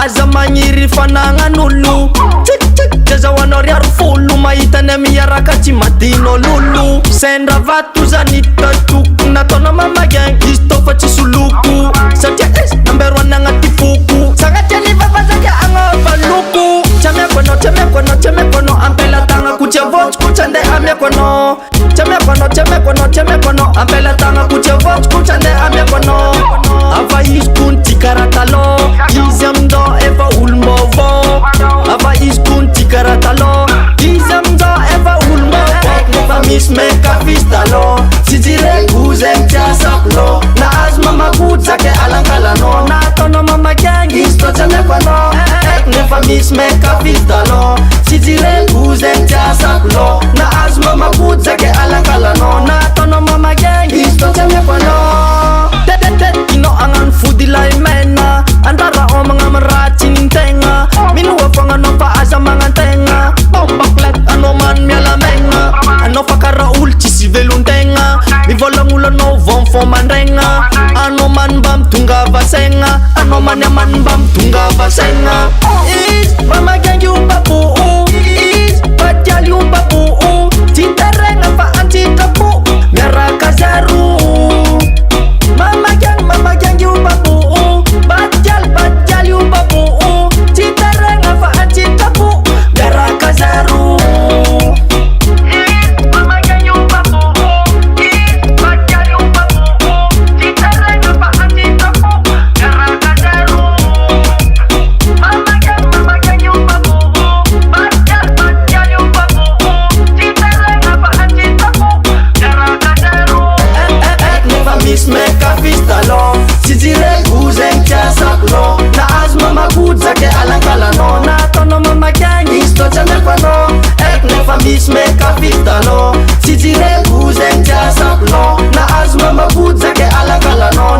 aza magniry fanagnan'olo Jazahoanao riaro folo mahita ny miaraka tsy madino lolo sendra vato zany tatoko nataona mamagang izy tô fa tsy soloko satria namberoany agnaty foko sagnatria ny vavazaka agnava loko tsy amiako anao tsy amiako anao tsy amiako anao ampela-tagnako tsy avotsiko tsy andeha amiako anao tsy amiako anao tsy amiako anao tsy amiako anao ampela-tagnako tsy avotsiko tsy andeha amiako anao ava izy kony tsy karaha taloha izy amindao efa olombavao ava izy kony tsy karaha taloha izy amindao efa olombavao nefa misy meka fisy taloha tsy jireko zay mitiasako lo nahazo mamako zake alankalanao na ataonao mamagangy izy tô tsy amiako anao nefa misy meka fisy taloha tsy jireko zay mitiasako lo nahazo mamako zake alankalanao na ataonao mamagangy izy tô tsy amiako anao inao agnano fody lay mena andrara omagna miratsy ny tegna minoa fognanao fa aza magnantegna bombaklet anao mano mialamegna anao fa karaha olo tsisy velon-tegna mivolagnolona anao vonfon mandregna anao mano mba mitonga vasaigna anao maniamano mba mitonga vasaigna izy mamagangy ombaboo izy batialy ombaboo tsy teregna fa antsitrapo miaraka zaro mamagangy ombaboo batialy ombaboo tsy teregna fa antsitrapo miaraka zaro misy meka fisy taloha tsy jireko zay mitiasako lo nahazo mamakotsake alankalanao